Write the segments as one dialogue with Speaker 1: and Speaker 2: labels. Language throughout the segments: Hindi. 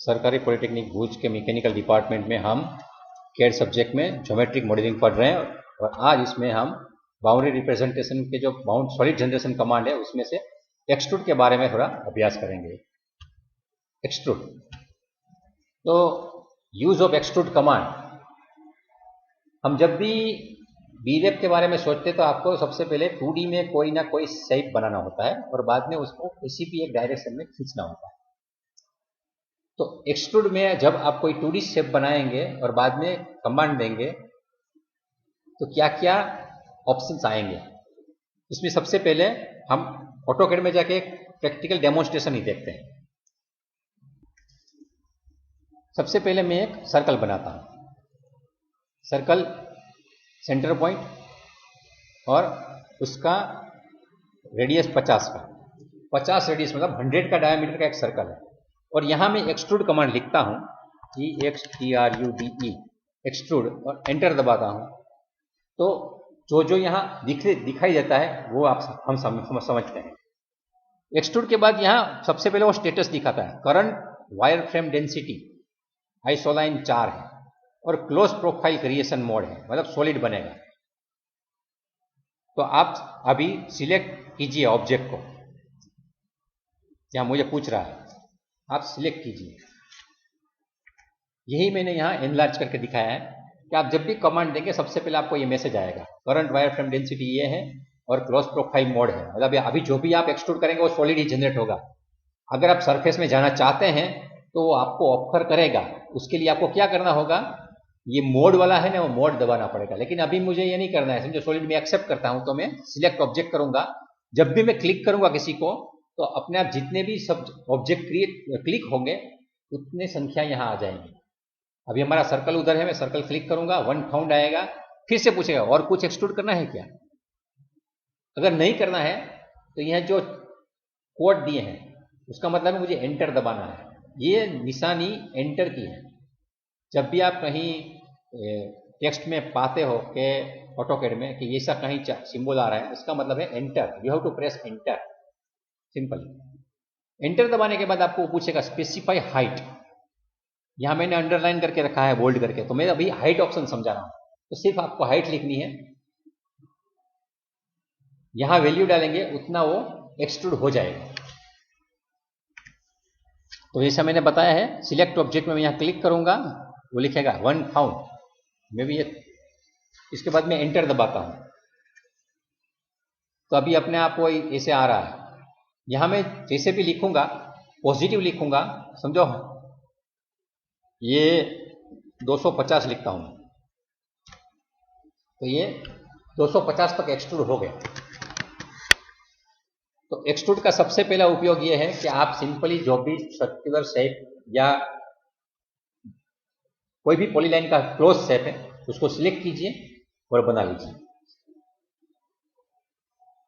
Speaker 1: सरकारी पॉलिटेक्निक भूज के मैकेनिकल डिपार्टमेंट में हम कैड सब्जेक्ट में ज्योमेट्रिक मॉडलिंग पढ़ रहे हैं और आज इसमें हम बाउंड्री रिप्रेजेंटेशन के जो बाउंड सॉलिड जनरेशन कमांड है उसमें से एक्सट्रूड के बारे में थोड़ा अभ्यास करेंगे। एक्सट्रूड, तो यूज ऑफ एक्सट्रूड कमांड, हम जब भी बीरेप के बारे में सोचते तो आपको सबसे पहले 2D में कोई ना कोई शेप बनाना होता है और बाद में उसको किसी भी एक डायरेक्शन में खींचना होता है। तो एक्सट्रूड में जब आप कोई 2D शेप बनाएंगे और बाद में कमांड देंगे तो क्या क्या ऑप्शंस आएंगे। इसमें सबसे पहले हम ऑटोकैड में जाके प्रैक्टिकल डेमोन्स्ट्रेशन ही देखते हैं। सबसे पहले मैं एक सर्कल बनाता हूं, सर्कल सेंटर पॉइंट और उसका रेडियस 50 का, 50 रेडियस मतलब 100 का डायमीटर का एक सर्कल है। और यहां मैं एक्सट्रूड कमांड लिखता हूं, EXTRUDE, एक्सट्रूड, और एंटर दबाता हूं। तो जो यहां दिखाई देता है वो हम समझते हैं। एक्सट्रूड के बाद यहां सबसे पहले वो स्टेटस दिखाता है, करंट वायर फ्रेम डेंसिटी आइसोलाइन 4 है और क्लोज प्रोफाइल क्रिएशन मोड है, मतलब सॉलिड बनेगा। तो आप अभी सिलेक्ट कीजिए ऑब्जेक्ट को, यहां मुझे पूछ रहा है, आप सिलेक्ट कीजिए। यही मैंने यहां एनलार्ज करके दिखाया है कि आप जब भी कमांड देंगे सबसे पहले आपको ये मैसेज आएगा, करंट वायर फ्रेम डेंसिटी ये है और क्लोज प्रोफाइल मोड है, मतलब अभी जो भी आप एक्सट्रूड करेंगे वो सॉलिड ही जनरेट होगा। अगर आप सरफेस में जाना चाहते हैं तो वो आपको ऑफर करेगा, उसके लिए आपको क्या करना होगा, ये मोड वाला है ना, वो मोड दबाना पड़ेगा। लेकिन अभी मुझे ये नहीं करना है, समझो सॉलिड में एक्सेप्ट करता हूं तो मैं सिलेक्ट ऑब्जेक्ट करूंगा। जब भी मैं क्लिक करूंगा किसी को तो अपने आप जितने भी सब ऑब्जेक्ट क्लिक होंगे उतने संख्या यहां आ जाएंगी। अभी हमारा सर्कल उधर है, मैं सर्कल क्लिक करूंगा, 1 फाउंड आएगा, फिर से पूछेगा और कुछ एक्सट्रूड करना है क्या। अगर नहीं करना है तो यह जो कोड दिए हैं उसका मतलब है मुझे एंटर दबाना है। ये निशानी एंटर की है। जब भी आप कहीं टेक्स्ट में पाते हो कि ऑटोकैड में कि ऐसा कहीं सिंबल आ रहा है, उसका मतलब है enter, you have to press enter, simple. Enter दबाने के बाद आपको पूछेगा स्पेसिफाई हाइट, यहां मैंने अंडरलाइन करके रखा है बोल्ड करके, तो मैं अभी हाइट ऑप्शन समझा रहा हूं, तो सिर्फ आपको हाइट लिखनी है। यहां वैल्यू डालेंगे उतना वो एक्सट्रूड हो जाएगा। तो जैसा मैंने बताया है, सिलेक्ट ऑब्जेक्ट में मैं यहां क्लिक करूंगा, वो लिखेगा 1 फाउंड, मैं भी इसके बाद मैं एंटर दबाता हूं तो अभी अपने आप वो ऐसे आ रहा है। यहां मैं जैसे भी लिखूंगा, पॉजिटिव लिखूंगा, समझो ये 250 लिखता हूं तो ये 250 तक एक्सट्रूड हो गया। तो एक्सट्रूड का सबसे पहला उपयोग यह है कि आप सिंपली जो भी सर्कुलर शेप या कोई भी पॉलीलाइन का क्लोज शेप है उसको सिलेक्ट कीजिए और बना लीजिए,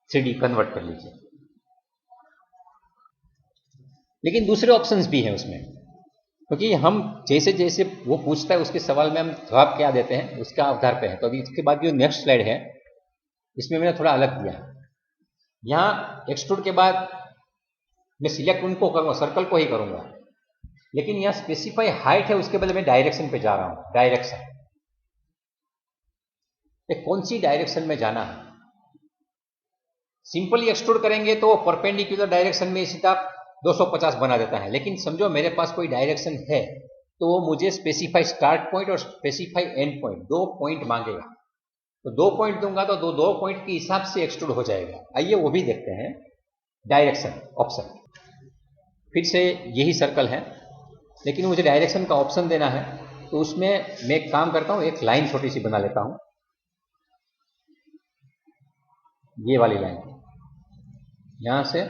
Speaker 1: 3D कन्वर्ट कर लीजिए। लेकिन दूसरे ऑप्शंस भी हैं उसमें, क्योंकि हम जैसे जैसे वो पूछता है उसके सवाल में हम जवाब क्या देते हैं उसका आधार पे है। तो अभी इसके बाद जो नेक्स्ट स्लाइड है इसमें मैंने थोड़ा अलग दिया है। यहां एक्सट्रूड के बाद मैं सिलेक्ट उनको करूंगा, सर्कल को ही करूंगा, लेकिन यहां स्पेसिफाई हाइट है, उसके बदले मैं डायरेक्शन पे जा रहा हूं। डायरेक्शन, कौन सी डायरेक्शन में जाना है। सिंपली एक्सट्रूड करेंगे तो परपेंडिकुलर डायरेक्शन में सीधा 250 बना देता है, लेकिन समझो मेरे पास कोई डायरेक्शन है तो वो मुझे स्पेसिफाई स्टार्ट पॉइंट और स्पेसिफाई एंड पॉइंट, 2 पॉइंट मांगेगा। तो 2 पॉइंट दूंगा तो 2 पॉइंट के हिसाब से एक्सट्रूड हो जाएगा। आइए वो भी देखते हैं। डायरेक्शन ऑप्शन, फिर से यही सर्कल है लेकिन मुझे डायरेक्शन का ऑप्शन देना है, तो उसमें मैं एक काम करता हूं, एक लाइन छोटी सी बना लेता हूं, ये वाली लाइन यहां से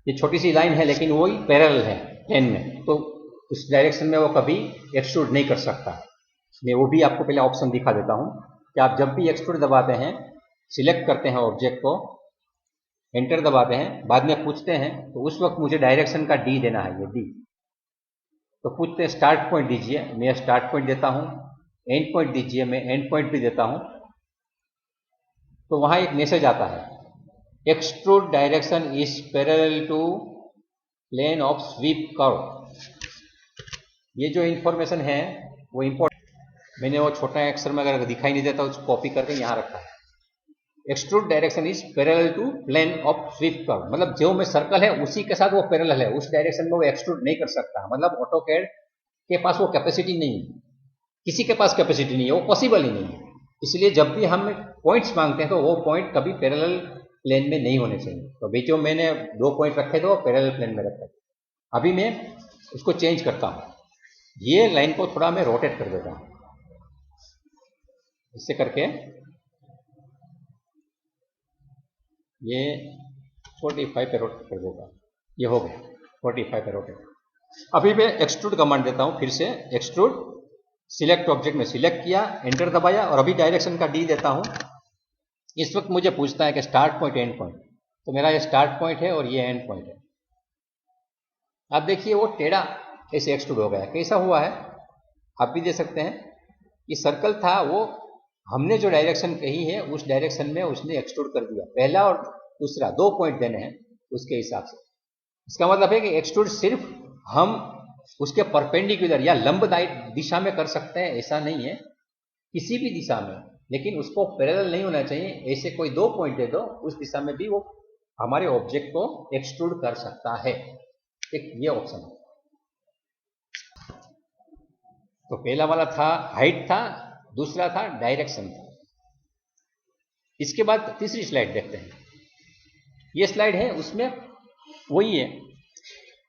Speaker 1: ये छोटी सी लाइन है लेकिन वो ही पैरेलल है प्लेन में, तो उस डायरेक्शन में वो कभी एक्सट्रूड नहीं कर सकता। मैं वो भी आपको पहले ऑप्शन दिखा देता हूं कि आप जब भी एक्सट्रूड दबाते हैं, सिलेक्ट करते हैं ऑब्जेक्ट को, एंटर दबाते हैं, बाद में पूछते हैं तो उस वक्त मुझे डायरेक्शन का डी देना है, ये डी। तो पूछते हैं स्टार्ट पॉइंट दीजिए, मैं स्टार्ट पॉइंट देता हूं, एंड पॉइंट दीजिए, मैं एंड पॉइंट भी देता हूं, तो वहां एक मैसेज आता है, extrude direction is parallel to plane of sweep curve. ये जो इंफॉर्मेशन है वो इंपॉर्टेंट, मैंने वो छोटा अक्षर में अगर दिखाई नहीं देता उसको कॉपी करके यहां रखा है। Extrude direction is parallel to plane of sweep curve, मतलब जो में सर्कल है उसी के साथ वो पैरेलल है, उस डायरेक्शन में वो एक्सट्रूड नहीं कर सकता। मतलब ऑटोकैड के पास वो कैपेसिटी नहीं है, किसी के पास कैपेसिटी नहीं है, वो पॉसिबल ही नहीं है। इसलिए जब भी हम पॉइंट्स मांगते हैं तो वो पॉइंट कभी पैरेलल प्लेन में नहीं होने चाहिए। तो अभी जो मैंने 2 पॉइंट रखे थे वो पैरेलल प्लेन में रखे थे। अभी मैं उसको चेंज करता हूं, ये लाइन को थोड़ा मैं रोटेट कर देता हूं, इससे करके ये 45 पे रोटेट कर देगा, ये हो गया 45 पे रोटेट। अभी मैं एक्सट्रूड कमांड देता हूं, फिर से एक्सट्रूड, सिलेक्ट ऑब्जेक्ट में सिलेक्ट किया, एंटर दबाया और अभी डायरेक्शन का डी देता हूं। इस वक्त मुझे पूछता है कि स्टार्ट पॉइंट एंड पॉइंट, तो मेरा ये स्टार्ट पॉइंट है और ये एंड पॉइंट है। आप देखिए वो टेढ़ा ऐसे एक्सट्रूड हो गया, कैसा हुआ है आप भी देख सकते हैं। ये सर्कल था, वो हमने जो डायरेक्शन कही है उस डायरेक्शन में उसने एक्सट्रूड कर दिया। पहला और दूसरा 2 पॉइंट देने हैं उसके हिसाब से। इसका मतलब है कि एक्सट्रूड सिर्फ हम उसके परपेंडिकुलर या लंबदायी दिशा में कर सकते हैं, ऐसा नहीं है, किसी भी दिशा में, लेकिन उसको पैरेलल नहीं होना चाहिए। ऐसे कोई 2 पॉइंट दे दो, उस दिशा में भी वो हमारे ऑब्जेक्ट को एक्सट्रूड कर सकता है। एक ये ऑप्शन है। तो पहला वाला था हाइट था, दूसरा था डायरेक्शन था। इसके बाद तीसरी स्लाइड देखते हैं। ये स्लाइड है, उसमें वही है,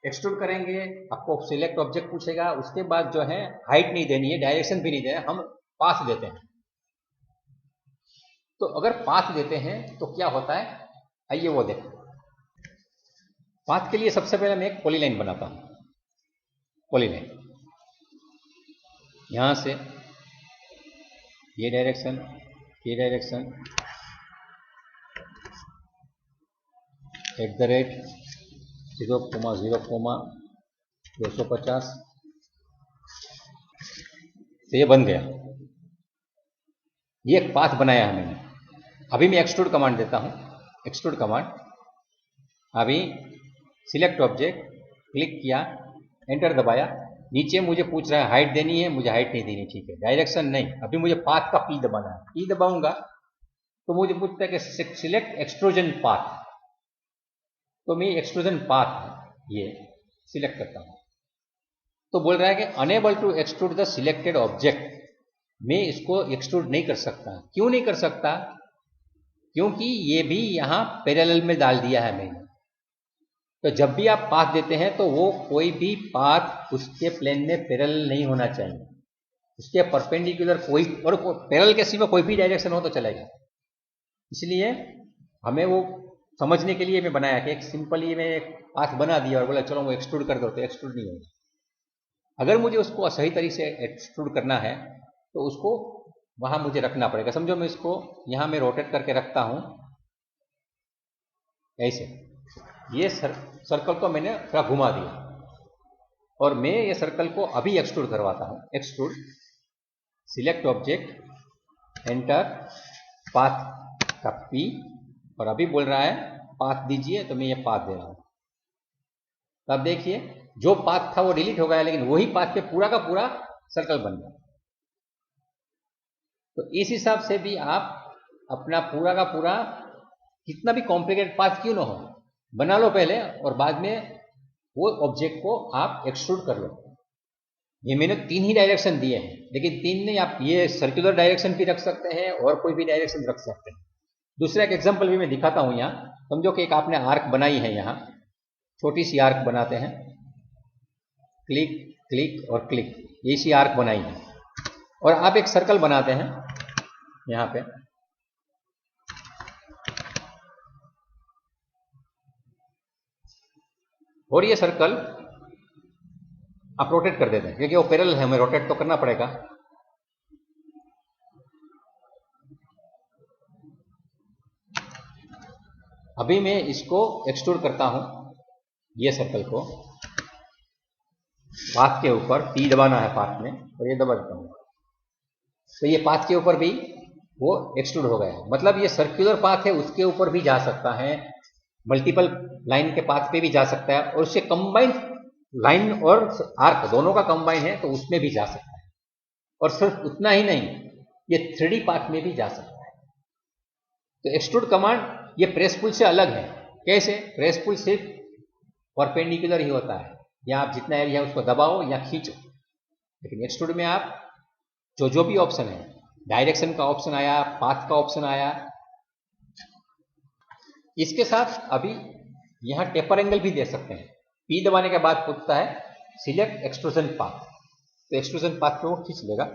Speaker 1: एक्सट्रूड करेंगे, आपको सिलेक्ट ऑब्जेक्ट पूछेगा, उसके बाद जो है हाइट नहीं देनी है, डायरेक्शन भी नहीं देना, हम पाथ देते हैं। तो अगर पाथ देते हैं तो क्या होता है, आइए वो देखें। पाथ के लिए सबसे पहले मैं एक पॉलीलाइन बनाता हूं। पॉलीलाइन यहां से ये डायरेक्शन, ये डायरेक्शन, @0,0,250 तो ये बन गया, ये एक पाथ बनाया है मैंने। अभी मैं एक्सट्रूड कमांड देता हूं, एक्सट्रूड कमांड, अभी सिलेक्ट ऑब्जेक्ट, क्लिक किया, एंटर दबाया। नीचे मुझे पूछ रहा है हाइट देनी है, मुझे हाइट नहीं देनी, ठीक है। डायरेक्शन नहीं, अभी मुझे पाथ का पी दबाना है, पी दबाऊंगा तो मुझे पूछता है कि सिलेक्ट एक्सट्रूजन पाथ, तो मैं एक्सट्रूजन पाथ ये सिलेक्ट करता हूं। तो बोल रहा है कि unable to extrude the selected object, मैं इसको एक्सट्रूड नहीं कर सकता। क्यों नहीं कर सकता, क्योंकि ये भी यहां पैरेलल में डाल दिया है मैंने। तो जब भी आप पाथ देते हैं तो वो कोई भी पाथ उसके प्लेन में पैरेलल नहीं होना चाहिए, उसके परपेंडिकुलर कोई और पैरेलल के सिवा कोई भी डायरेक्शन हो तो चलेगा। इसलिए हमें वो समझने के लिए मैं बनाया कि एक सिंपली मैं एक पाथ बना दिया और बोला चलो वो एक्सट्रूड कर दो, तो एक्सट्रूड नहीं होगा। अगर मुझे उसको सही तरीके से एक्सट्रूड करना है तो उसको वहां मुझे रखना पड़ेगा। समझो मैं इसको यहां में रोटेट करके रखता हूं ऐसे, ये सर्कल को मैंने थोड़ा घुमा दिया और मैं ये सर्कल को अभी एक्सट्रूड करवाता हूं। Extrude, select object, enter, path का पी, और अभी बोल रहा है पाथ दीजिए, तो मैं ये पाथ दे रहा हूं। तब देखिए जो पाथ था वो डिलीट हो गया, लेकिन वही पाथ पे पूरा का पूरा सर्कल बन गया। तो इस हिसाब से भी आप अपना पूरा का पूरा कितना भी कॉम्प्लिकेटेड पाथ क्यों ना हो, बना लो पहले और बाद में वो ऑब्जेक्ट को आप एक्सट्रूड कर लो। ये मैंने 3 ही डायरेक्शन दिए हैं, लेकिन 3 नहीं, आप ये सर्कुलर डायरेक्शन भी रख सकते हैं और कोई भी डायरेक्शन रख सकते हैं। दूसरा एक एग्जांपल भी मैं दिखाता हूं। यहां समझो कि एक आपने आर्क बनाई है, यहां छोटी सी आर्क बनाते हैं, क्लिक क्लिक और क्लिक, ये सी आर्क बनाई है। और आप एक सर्कल बनाते हैं यहां पे, और ये सर्कल आप रोटेट कर देते हैं, क्योंकि वो पैरेलल है, हमें रोटेट तो करना पड़ेगा। अभी मैं इसको एक्सट्रूड करता हूं, ये सर्कल को पाथ के ऊपर पी दबाना है पाथ में, और ये दबा देता हूं। तो ये पाथ के ऊपर भी वो एक्सट्रूड हो गया। मतलब ये सर्कुलर पाथ है, उसके ऊपर भी जा सकता है, मल्टीपल लाइन के पाथ पे भी जा सकता है, और उससे कंबाइंड लाइन और आर्क दोनों का कंबाइन है तो उसमें भी जा सकता है। और सिर्फ उतना ही नहीं, ये 3D पाथ में भी जा सकता है। तो एक्सट्रूड कमांड ये प्रेस पुल से अलग है। कैसे? प्रेस पुल सिर्फ परपेंडिकुलर ही होता है, या आप जितना एरिया है उसको दबाओ या खींचो। लेकिन एक्सट्रूड में आप जो भी ऑप्शन है, डायरेक्शन का ऑप्शन आया, पाथ का ऑप्शन आया, इसके साथ अभी यहां टेपर एंगल भी दे सकते हैं। पी दबाने के बाद पूछता है सिलेक्ट एक्सट्रूजन पाथ, तो एक्सट्रूजन पाथ पे वो खींच लेगा।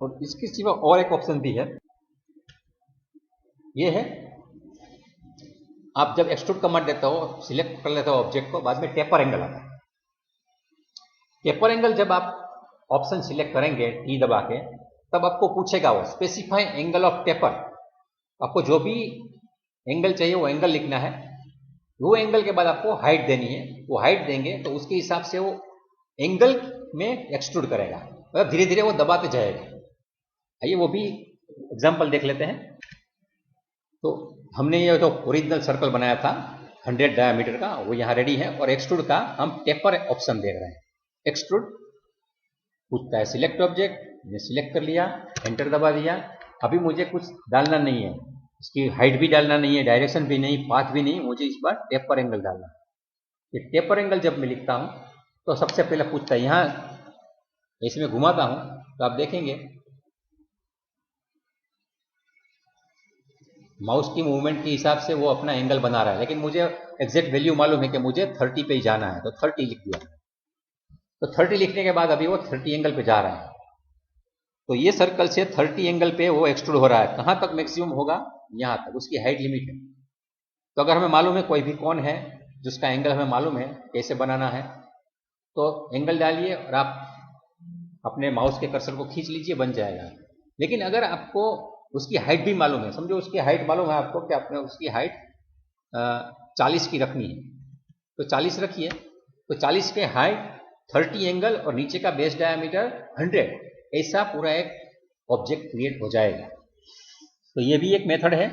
Speaker 1: और इसके सिवा और एक ऑप्शन भी है, ये है आप जब एक्सट्रूड कमांड देते हो, सिलेक्ट कर लेते हो ऑब्जेक्ट को, बाद में टेपर एंगल आता है। टेपर एंगल जब आप ऑप्शन सिलेक्ट करेंगे टी दबा के, तब आपको पूछेगा वो स्पेसिफाई एंगल ऑफ टेपर। आपको जो भी एंगल चाहिए वो एंगल लिखना है। वो एंगल के बाद आपको हाइट देनी है, वो हाइट देंगे तो उसके हिसाब से वो एंगल में एक्सट्रूड करेगा, मतलब धीरे धीरे वो दबाते जाएगा। आइए वो भी एग्जांपल देख लेते हैं। तो हमने ये जो ओरिजिनल सर्कल बनाया था 100 डायमीटर का, वो यहाँ रेडी है, और एक्सट्रूड का हम टेपर ऑप्शन देख रहे हैं। एक्सट्रूड पूछता है सिलेक्ट ऑब्जेक्ट, मैंने सिलेक्ट कर लिया, एंटर दबा दिया। अभी मुझे कुछ डालना नहीं है, इसकी हाइट भी डालना नहीं है, डायरेक्शन भी नहीं, पाथ भी नहीं, मुझे इस बार टेपर एंगल डालना है। ये टेपर एंगल जब मैं लिखता हूं तो सबसे पहले पूछता है, यहां इसमें घुमाता हूं तो आप देखेंगे माउस की मूवमेंट के हिसाब से वो अपना एंगल बना रहा है। लेकिन मुझे एग्जैक्ट वैल्यू मालूम है कि मुझे 30 पे ही जाना है, तो 30 लिख दिया। तो 30 लिखने के बाद अभी वो 30 एंगल पे जा रहा है। तो ये सर्कल से 30 एंगल पे वो एक्सट्रूड हो रहा है। कहां तक मैक्सिमम होगा? यहां तक, उसकी हाइट लिमिट है। तो अगर हमें मालूम है कोई भी कौन है जिसका एंगल हमें मालूम है कैसे बनाना है, तो एंगल डालिए और आप अपने माउस के कर्सर को खींच लीजिए, बन जाएगा। लेकिन अगर आपको उसकी हाइट भी मालूम है, समझो उसकी हाइट मालूम है आपको कि आपने उसकी हाइट 40 की रखनी है, तो 40 रखिए। तो 40 के हाइट 30 एंगल और नीचे का बेस डायमीटर 100, ऐसा पूरा एक ऑब्जेक्ट क्रिएट हो जाएगा। तो ये भी एक मेथड है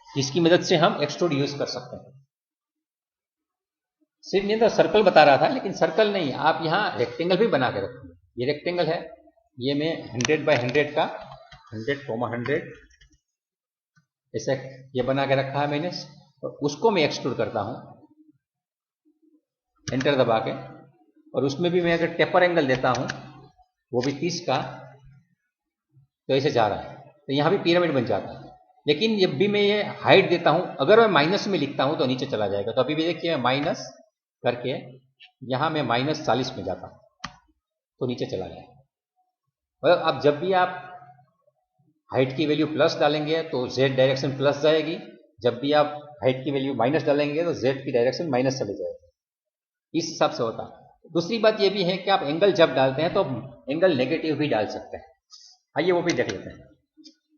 Speaker 1: जिसकी मदद से हम एक्सट्रूड यूज कर सकते हैं। सिर्फ नहीं तो सर्कल बता रहा था, लेकिन सर्कल नहीं, आप यहाँ रेक्टेंगल भी बना के रखिए। ये रेक्टेंगल है, ये मैं 100 बाय 100 का 100, 100 ऐसे ये बना के रखा है मैंने, और उसको मैं एक्सट्रूड करता हूं एंटर दबा के। और उसमें भी मैं अगर टेपर एंगल देता हूं वो भी 30 का, तो ऐसे जा रहा है, तो यहां भी पिरामिड बन जाता है। लेकिन जब भी मैं ये हाइट देता हूं, अगर मैं माइनस में लिखता हूं तो नीचे चला जाएगा। तो अभी भी देखिए मैं माइनस करके यहां मैं -40 में जाता हूं तो नीचे चला गया। मतलब अब जब भी आप हाइट की वैल्यू प्लस डालेंगे तो z डायरेक्शन प्लस जाएगी, जब भी आप हाइट की वैल्यू माइनस डालेंगे तो z की डायरेक्शन माइनस चली जाएगी। इस हिसाब से होता है। दूसरी बात यह भी है कि आप एंगल जब डालते हैं तो एंगल नेगेटिव भी डाल सकते हैं। आइए वो भी देख लेते हैं,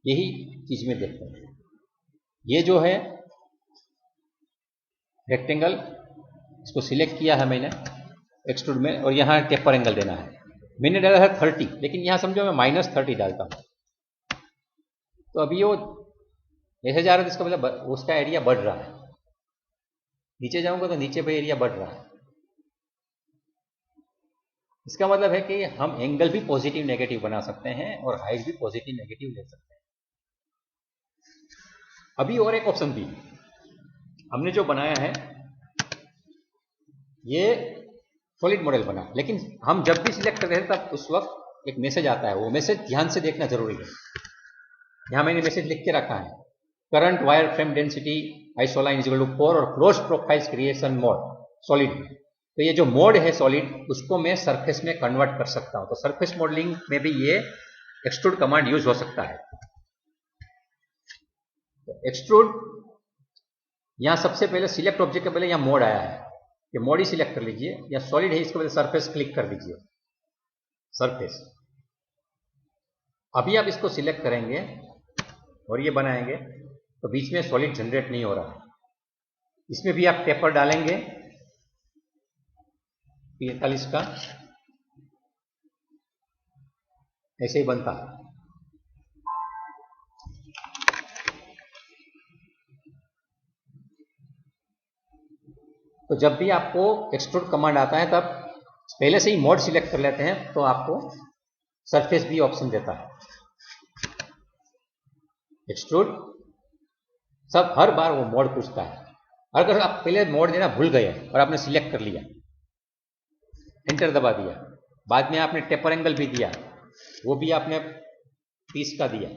Speaker 1: यही चीज में देखते हैं। ये जो है रेक्टेंगल, इसको सिलेक्ट किया है मैंने एक्सट्रूड में, और यहाँ टेपर एंगल देना है। मैंने डाला है 30, लेकिन यहाँ समझो मैं -30 डालता हूँ, तो अभी वो ऐसे जा रहा है, इसका मतलब उसका एरिया बढ़ रहा है। नीचे जाऊंगा तो नीचे पे एरिया बढ़ रहा है। इसका मतलब है कि हम एंगल भी पॉजिटिव नेगेटिव बना सकते हैं और हाइट भी पॉजिटिव नेगेटिव ले सकते हैं। अभी और एक ऑप्शन भी हमने जो बनाया है, ये सॉलिड मॉडल बना, लेकिन हम जब भी सिलेक्ट करते हैं तब उस वक्त एक मैसेज आता है, वो मैसेज ध्यान से देखना जरूरी है। यहां मैंने मैसेज लिख के रखा है, current wire frame density isoline equal to 4 और close profiles creation mode solid. तो ये जो मोड है सॉलिड, उसको मैं सरफेस में कन्वर्ट कर सकता हूं। तो सरफेस मॉडलिंग में भी ये एक्सट्रूड कमांड यूज हो सकता है। तो एक्सट्रूड, यहां सबसे पहले सिलेक्ट ऑब्जेक्ट के पहले यहां मोड आया है, ये मोड ही सिलेक्ट कर लीजिए, या सॉलिड है इसके पहले सरफेस क्लिक कर दीजिए, सरफेस। अभी आप इसको सिलेक्ट करेंगे और ये बनाएंगे तो बीच में सॉलिड जनरेट नहीं हो रहा। इसमें भी आप टेपर डालेंगे 45 का, ऐसे ही बनता है। तो जब भी आपको एक्सट्रूड कमांड आता है तब पहले से ही मोड सिलेक्ट कर लेते हैं तो आपको सरफेस भी ऑप्शन देता है। एक्सट्रूड सब हर बार वो मोड पूछता है। अगर आप पहले मोड देना भूल गए और आपने सिलेक्ट कर लिया, एंटर दबा दिया, बाद में आपने टेपर एंगल भी दिया, वो भी आपने 30 का दिया,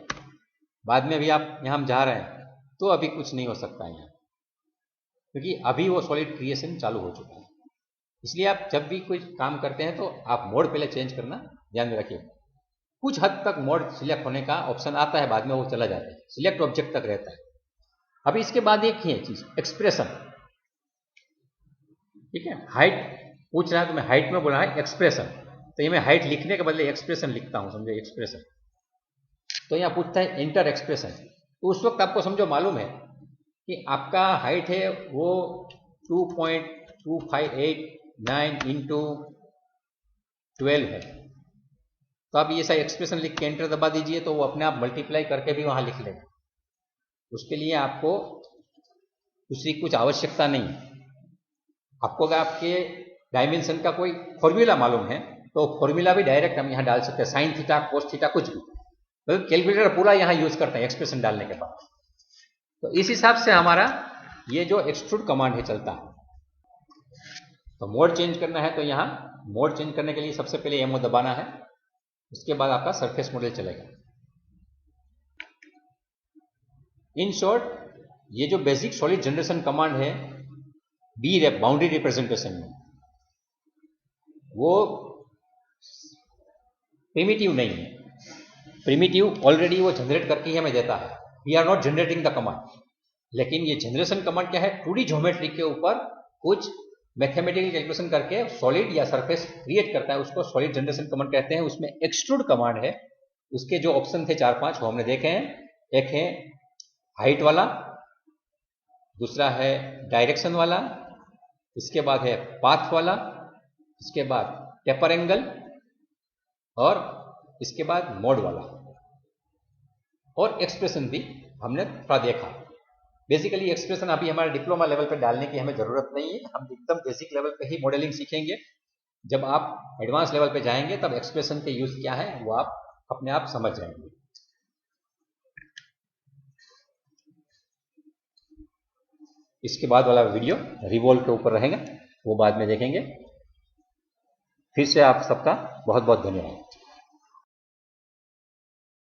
Speaker 1: बाद में भी आप यहाँ जा रहे हैं, तो अभी कुछ नहीं हो सकता है यहाँ, क्योंकि अभी वो सॉलिड क्रिएशन चालू हो चुका है। इसलिए आप जब भी कोई काम करते हैं तो आप मोड पहले चेंज करना ध्यान में रखिए। कुछ हद तक मोड सिलेक्ट होने का ऑप्शन आता है, बाद में वो चला जाता है, सिलेक्ट ऑब्जेक्ट तक रहता है। अभी इसके बाद एक ही है चीज, एक्सप्रेशन। ठीक है, हाइट पूछ रहा है तो मैं हाइट में बोला है एक्सप्रेशन, तो ये मैं हाइट लिखने के बदले एक्सप्रेशन लिखता हूं, समझो एक्सप्रेशन। तो यहाँ पूछता है एंटर एक्सप्रेशन, तो उस वक्त आपको समझो मालूम है कि आपका हाइट है वो 2.2589 इंटू 12 है। तो आप ये सा एक्सप्रेशन लिख के एंटर दबा दीजिए तो वो अपने आप मल्टीप्लाई करके भी वहां लिख लेगा। उसके लिए आपको दूसरी कुछ आवश्यकता नहीं है। आपको अगर आपके डायमेंशन का कोई फॉर्मूला मालूम है तो फॉर्मूला भी डायरेक्ट हम यहाँ डाल सकते हैं, साइन थीटा कोस थीटा कुछ भी, तो कैलकुलेटर पूरा यहाँ यूज करते हैं एक्सप्रेशन डालने के बाद। तो इस हिसाब से हमारा ये जो एक्सट्रूड कमांड है चलता है। तो मोड चेंज करना है तो यहाँ मोड चेंज करने के लिए सबसे पहले एमओ दबाना है, उसके बाद आपका सरफेस मॉडल चलेगा। इन शॉर्ट ये जो बेसिक सॉलिड जनरेशन कमांड है बी बाउंड्री रिप्रेजेंटेशन में, वो प्रिमिटिव नहीं है। प्रिमिटिव ऑलरेडी वो जनरेट करके ही हमें देता है, we are not generating the command. लेकिन ये जनरेशन कमांड क्या है, 2D ज्योमेट्री के ऊपर कुछ मैथमेटिकल कैलकुलेशन करके सॉलिड या सरफेस क्रिएट करता है, उसको सॉलिड जनरेशन कमांड कहते हैं। उसमें एक्सट्रूड कमांड है, उसके जो ऑप्शन थे 4-5 वो हमने देखे हैं। एक है हाइट वाला, दूसरा है डायरेक्शन वाला, इसके बाद है पाथ वाला, इसके बाद टेपर एंगल, और इसके बाद मोड वाला, और एक्सप्रेशन भी हमने थोड़ा देखा। बेसिकली एक्सप्रेशन अभी हमारे डिप्लोमा लेवल पे डालने की हमें जरूरत नहीं है, हम एकदम बेसिक लेवल पे ही मॉडलिंग सीखेंगे। जब आप एडवांस लेवल पे जाएंगे तब एक्सप्रेशन के यूज क्या है वो आप अपने आप समझ जाएंगे। इसके बाद वाला वीडियो रिवॉल्व के ऊपर रहेगा, वो बाद में देखेंगे। फिर से आप सबका बहुत बहुत धन्यवाद।